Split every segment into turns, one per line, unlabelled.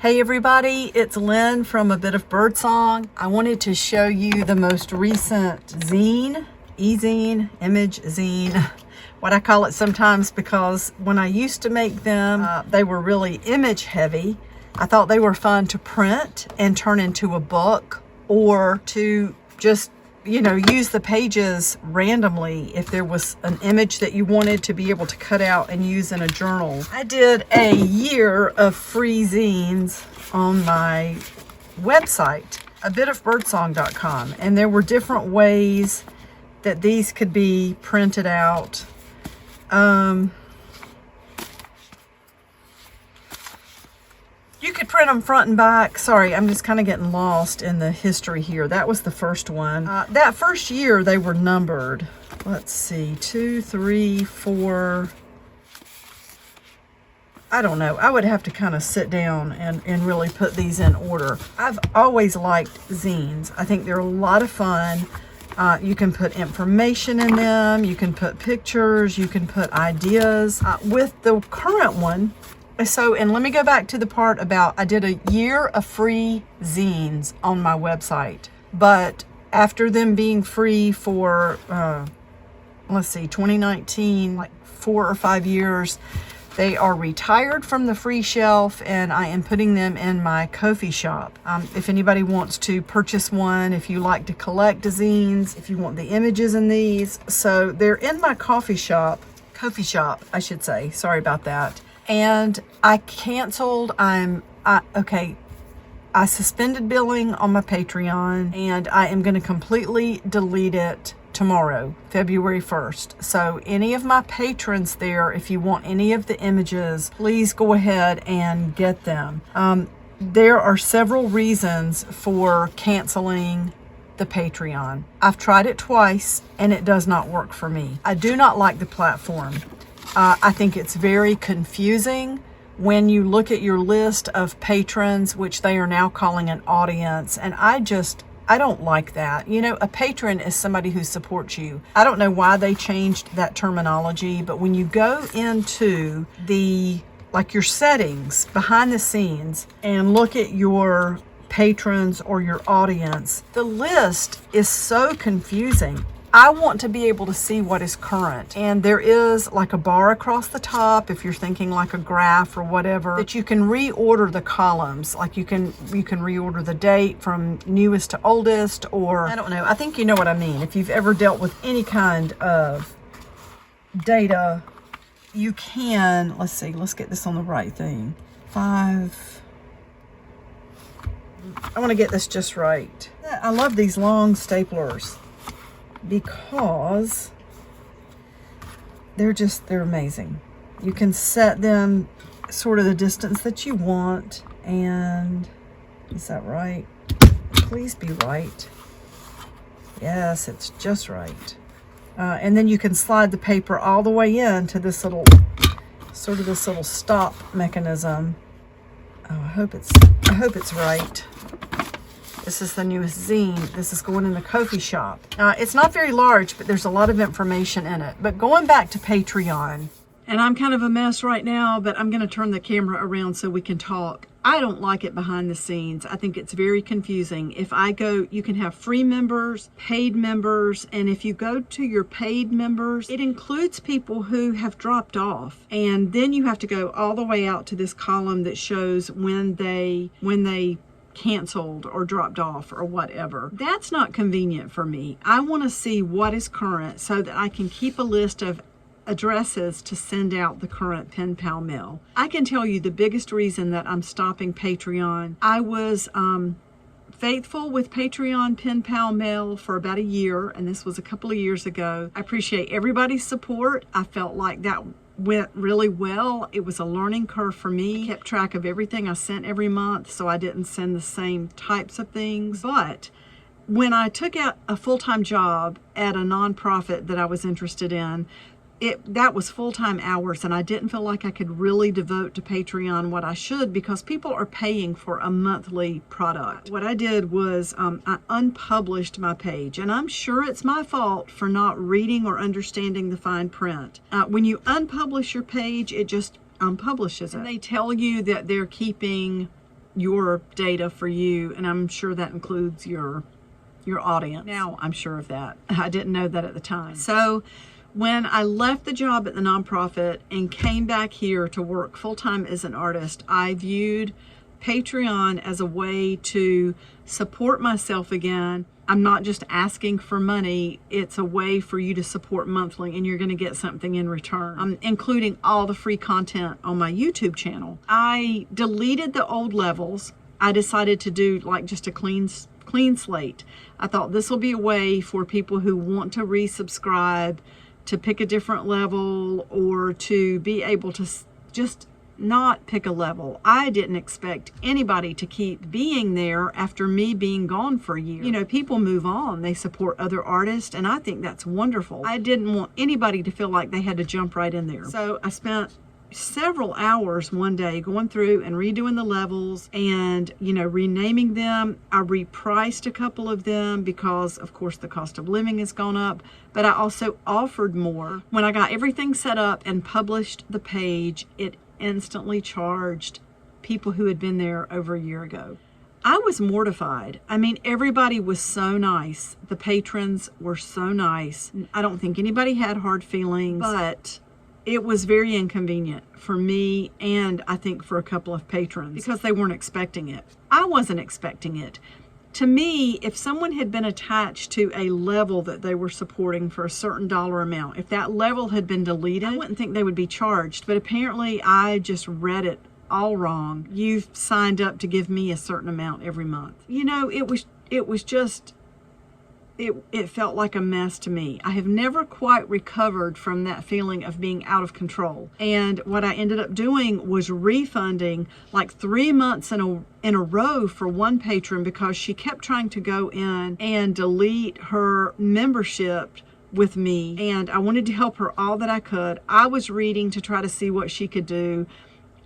Hey everybody, it's Lynn from A Bit of Birdsong. I wanted to show you the most recent zine, e-zine, image zine, what I call it sometimes, because when I used to make them, they were really image heavy. I thought they were fun to print and turn into a book, or to just, use the pages randomly if there was an image that you wanted to be able to cut out and use in a journal. I did a year of free zines on my website, abitofbirdsong.com, and there were different ways that these could be printed out. You could print them front and back. Sorry, I'm just kind of getting lost in the history here. That was the first one. That first year, they were numbered. Let's see, 2, 3, 4. I don't know. I would have to kind of sit down and really put these in order. I've always liked zines. I think they're a lot of fun. You can put information in them. You can put pictures. You can put ideas. With the current one, and let me go back to the part about I did a year of free zines on my website. But after them being free for, let's see, 2019, like 4 or 5 years, they are retired from the free shelf, and I am putting them in my Ko-fi shop. If anybody wants to purchase one, if you like to collect zines, if you want the images in these. So they're in my Ko-fi shop, I should say. Sorry about that. And I canceled, I suspended billing on my Patreon, and I am going to completely delete it tomorrow, February 1st. So any of my patrons there, if you want any of the images, please go ahead and get them. There are several reasons for canceling the Patreon. I've tried it twice and it does not work for me. I do not like the platform. I think it's very confusing when you look at your list of patrons, which they are now calling an audience, and I don't like that. A patron is somebody who supports you. I don't know why they changed that terminology, but when you go into your settings behind the scenes and look at your patrons or your audience, the list is so confusing. I want to be able to see what is current. And there is like a bar across the top, if you're thinking like a graph or whatever, that you can reorder the columns. Like you can reorder the date from newest to oldest, or I don't know. I think you know what I mean. If you've ever dealt with any kind of data, you can, let's see, let's get this on the right thing. 5. I want to get this just right. I love these long staplers, because they're amazing. You can set them sort of the distance that you want, and is that right? Please be right. Yes, it's just right. And then you can slide the paper all the way into this little stop mechanism. Oh, I hope it's right. This is the newest zine. This is going in the Ko-fi shop. It's not very large, but there's a lot of information in it. But going back to Patreon, and I'm kind of a mess right now, but I'm going to turn the camera around so we can talk. I don't like it behind the scenes. I think it's very confusing. If I go, you can have free members, paid members, and if you go to your paid members, it includes people who have dropped off. And then you have to go all the way out to this column that shows when they canceled or dropped off or whatever. That's not convenient for me. I want to see what is current so that I can keep a list of addresses to send out the current pen pal mail. I can tell you the biggest reason that I'm stopping Patreon. I was faithful with Patreon pen pal mail for about a year, and this was a couple of years ago. I appreciate everybody's support. I felt like that went really well. It was a learning curve for me. I kept track of everything I sent every month, so I didn't send the same types of things. But when I took out a full-time job at a nonprofit that I was interested in, that was full-time hours, and I didn't feel like I could really devote to Patreon what I should, because people are paying for a monthly product. What I did was I unpublished my page, and I'm sure it's my fault for not reading or understanding the fine print. When you unpublish your page, it just unpublishes it. And they tell you that they're keeping your data for you, and I'm sure that includes your audience. Now I'm sure of that. I didn't know that at the time. So when I left the job at the nonprofit and came back here to work full-time as an artist, I viewed Patreon as a way to support myself again. I'm not just asking for money, it's a way for you to support monthly, and you're going to get something in return, including all the free content on my YouTube channel. I deleted the old levels. I decided to do like just a clean slate. I thought this will be a way for people who want to resubscribe to pick a different level, or to be able to just not pick a level. I didn't expect anybody to keep being there after me being gone for a year. You know, people move on, they support other artists, and I think that's wonderful. I didn't want anybody to feel like they had to jump right in there. So I spent several hours one day going through and redoing the levels and, you know, renaming them. I repriced a couple of them because of course the cost of living has gone up, but I also offered more. When I got everything set up and published the page, it instantly charged people who had been there over a year ago. I was mortified. I mean, everybody was so nice. The patrons were so nice. I don't think anybody had hard feelings, but it was very inconvenient for me, and I think for a couple of patrons, because they weren't expecting it. I wasn't expecting it. To me, if someone had been attached to a level that they were supporting for a certain dollar amount, if that level had been deleted, I wouldn't think they would be charged. But apparently I just read it all wrong. You've signed up to give me a certain amount every month. You know, it was just, it felt like a mess to me. I have never quite recovered from that feeling of being out of control. And what I ended up doing was refunding like 3 months in a row for one patron, because she kept trying to go in and delete her membership with me, and I wanted to help her all that I could. I was reading to try to see what she could do.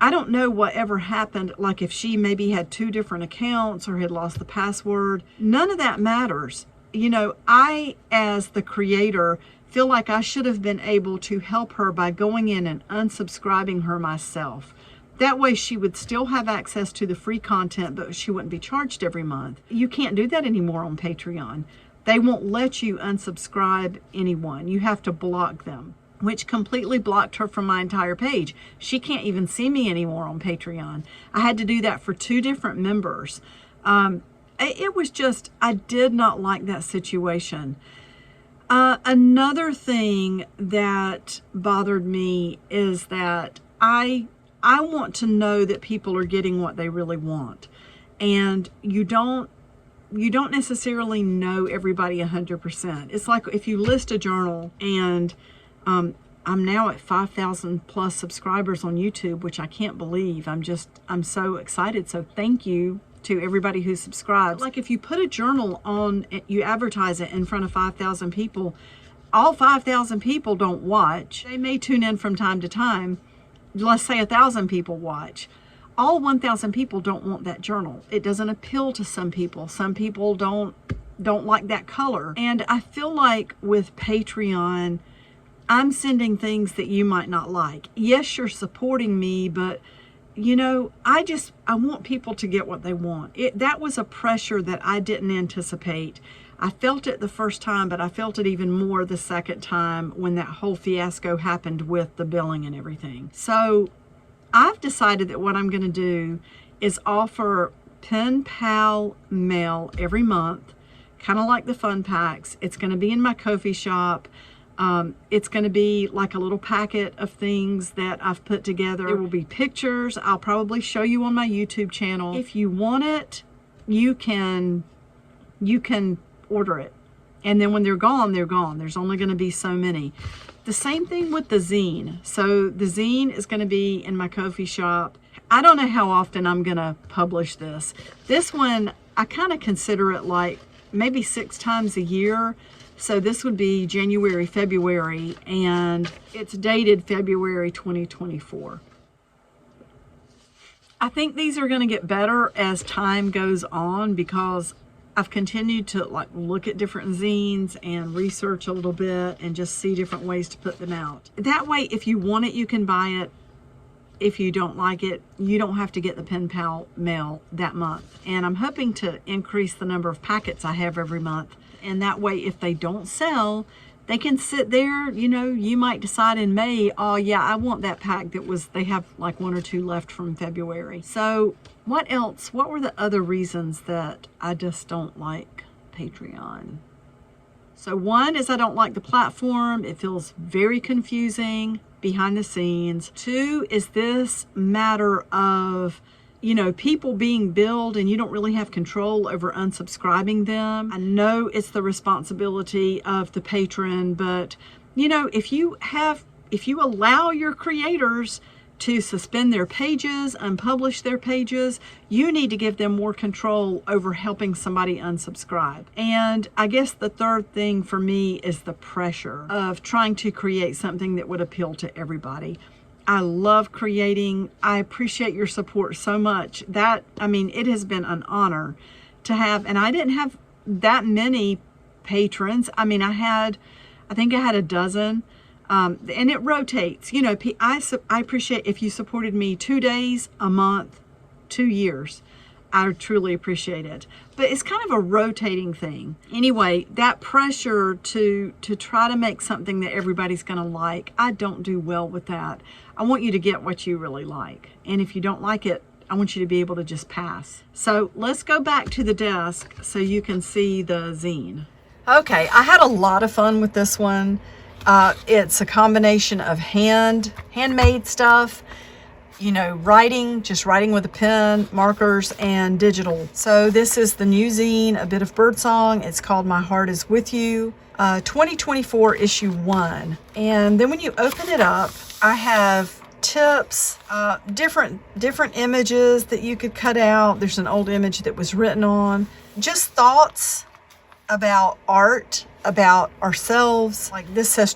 I don't know whatever happened, like if she maybe had 2 different accounts or had lost the password. None of that matters. You know, I, as the creator, feel like I should have been able to help her by going in and unsubscribing her myself. That way she would still have access to the free content, but she wouldn't be charged every month. You can't do that anymore on Patreon. They won't let you unsubscribe anyone. You have to block them, which completely blocked her from my entire page. She can't even see me anymore on Patreon. I had to do that for 2 different members. It was just, I did not like that situation. Another thing that bothered me is that I want to know that people are getting what they really want. And you don't necessarily know everybody 100%. It's like if you list a journal, and I'm now at 5,000 plus subscribers on YouTube, which I can't believe. I'm so excited. So thank you to everybody who subscribes. Like if you put a journal on, you advertise it in front of 5,000 people, all 5,000 people don't watch. They may tune in from time to time. Let's say 1,000 people watch. All 1,000 people don't want that journal. It doesn't appeal to some people. Some people don't like that color. And I feel like with Patreon, I'm sending things that you might not like. Yes, you're supporting me, but you know, I want people to get what they want. That was a pressure that I didn't anticipate. I felt it the first time, but I felt it even more the second time when that whole fiasco happened with the billing and everything. So I've decided that what I'm going to do is offer pen pal mail every month, kind of like the fun packs. It's going to be in my Ko-fi shop. It's going to be like a little packet of things that I've put together. There will be pictures. I'll probably show you on my YouTube channel. If you want it, you can order it. And then when they're gone, they're gone. There's only going to be so many. The same thing with the zine. So the zine is going to be in my Ko-fi shop. I don't know how often I'm going to publish this. This one, I kind of consider it like maybe 6 times a year. So this would be January, February, and it's dated February 2024. I think these are going to get better as time goes on, because I've continued to like look at different zines and research a little bit and just see different ways to put them out. That way, if you want it, you can buy it. if you don't like it, you don't have to get the pen pal mail that month. And I'm hoping to increase the number of packets I have every month. And that way, if they don't sell, they can sit there. You know, you might decide in May, oh yeah, I want that pack that was, they have like 1 or 2 left from February. So what else? What were the other reasons that I just don't like Patreon? So one is I don't like the platform. It feels very confusing behind the scenes. 2 is this matter of, you know, people being billed and you don't really have control over unsubscribing them. I know it's the responsibility of the patron, but you know, if you allow your creators to suspend their pages, unpublish their pages, you need to give them more control over helping somebody unsubscribe. And I guess the third thing for me is the pressure of trying to create something that would appeal to everybody. I love creating. I appreciate your support so much. That, I mean, it has been an honor to have, and I didn't have that many patrons. I mean, I think I had a dozen. And it rotates. You know, I appreciate if you supported me 2 days, a month, 2 years. I truly appreciate it. But it's kind of a rotating thing. Anyway, that pressure to try to make something that everybody's going to like, I don't do well with that. I want you to get what you really like. And if you don't like it, I want you to be able to just pass. So let's go back to the desk so you can see the zine. Okay, I had a lot of fun with this one. It's a combination of handmade stuff, you know, just writing with a pen, markers, and digital. So this is the new zine, A Bit of Birdsong. It's called My Heart Is With You, 2024 issue 1. And then when you open it up, I have tips, different images that you could cut out. There's an old image that was written on. Just thoughts about art, about ourselves. Like this says,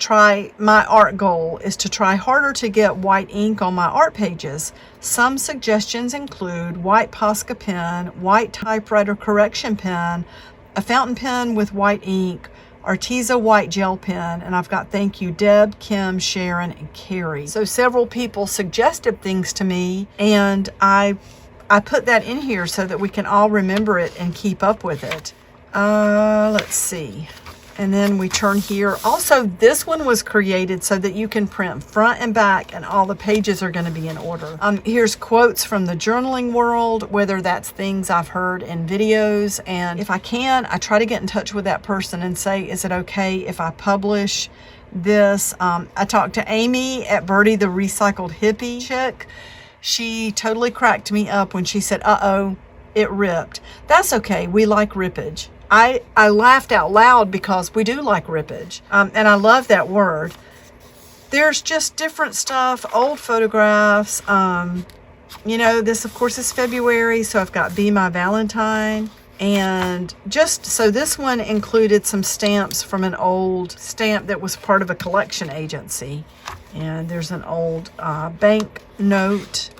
my art goal is to try harder to get white ink on my art pages. Some suggestions include white Posca pen, white typewriter correction pen, a fountain pen with white ink, Arteza white gel pen, and I've got thank you Deb, Kim, Sharon, and Carrie. So several people suggested things to me, and I put that in here so that we can all remember it and keep up with it. Let's see. And then we turn here. Also, this one was created so that you can print front and back and all the pages are going to be in order. Here's quotes from the journaling world, whether that's things I've heard in videos. And if I can, I try to get in touch with that person and say, is it okay if I publish this? I talked to Amy at Birdie the Recycled Hippie chick. She totally cracked me up when she said, uh-oh, it ripped. That's okay. We like rippage. I laughed out loud because we do like rippage. And I love that word. There's just different stuff, old photographs. You know, this of course is February, so I've got Be My Valentine. And just so this one included some stamps from an old stamp that was part of a collection agency. And there's an old bank note.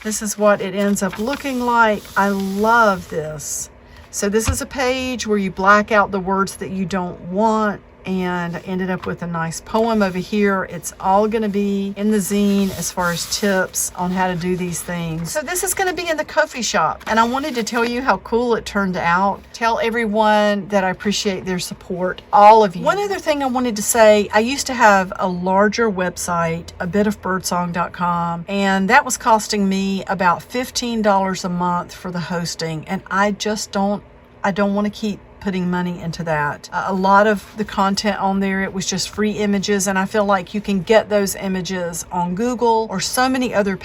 This is what it ends up looking like. I love this. So this is a page where you black out the words that you don't want, and I ended up with a nice poem over here. It's all going to be in the zine as far as tips on how to do these things. So this is going to be in the Ko-fi shop, and I wanted to tell you how cool it turned out. Tell everyone that I appreciate their support, all of you. One other thing I wanted to say, I used to have a larger website, abitofbirdsong.com, and that was costing me about $15 a month for the hosting, and I don't want to keep putting money into that. A lot of the content on there, it was just free images, and I feel like you can get those images on Google or so many other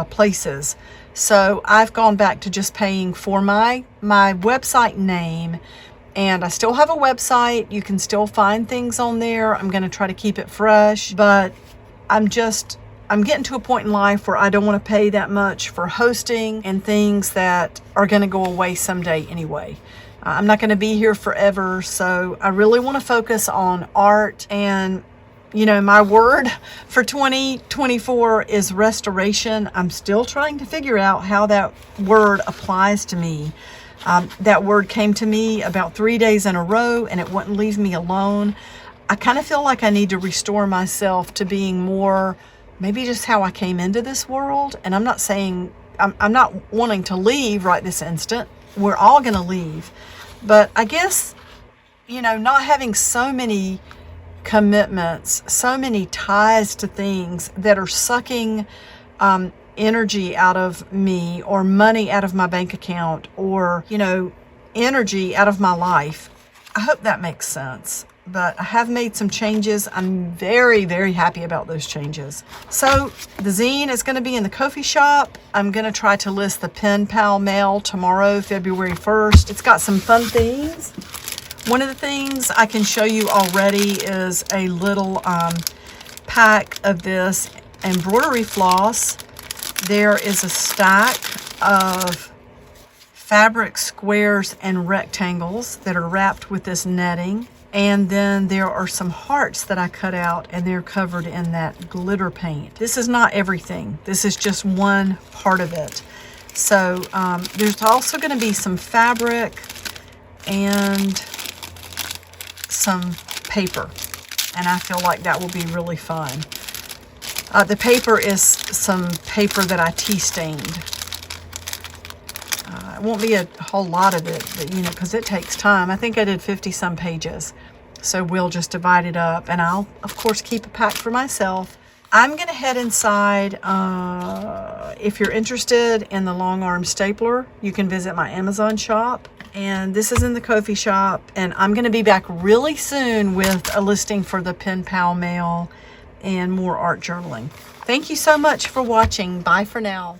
places. So I've gone back to just paying for my website name, and I still have a website. You can still find things on there. I'm going to try to keep it fresh, but I'm getting to a point in life where I don't want to pay that much for hosting and things that are going to go away someday anyway. I'm not going to be here forever, so I really want to focus on art. And, you know, my word for 2024 is restoration. I'm still trying to figure out how that word applies to me. That word came to me about 3 days in a row, and it wouldn't leave me alone. I kind of feel like I need to restore myself to being more maybe just how I came into this world. And I'm not saying, I'm not wanting to leave right this instant. We're all going to leave. But I guess, you know, not having so many commitments, so many ties to things that are sucking energy out of me, or money out of my bank account, or, you know, energy out of my life. I hope that makes sense. But I have made some changes. I'm very, very happy about those changes. So the zine is going to be in the Ko-fi shop. I'm going to try to list the Pen Pal mail tomorrow, February 1st. It's got some fun things. One of the things I can show you already is a little pack of this embroidery floss. There is a stack of fabric squares and rectangles that are wrapped with this netting. And then there are some hearts that I cut out, and they're covered in that glitter paint. This is not everything. This is just one part of it. So there's also going to be some fabric and some paper. And I feel like that will be really fun. The paper is some paper that I tea stained. It won't be a whole lot of it, but, you know, because it takes time. I think I did 50 some pages. So we'll just divide it up, and I'll, of course, keep a pack for myself. I'm going to head inside. If you're interested in the long arm stapler, you can visit my Amazon shop. And this is in the Ko-fi shop. And I'm going to be back really soon with a listing for the Pen Pal mail and more art journaling. Thank you so much for watching. Bye for now.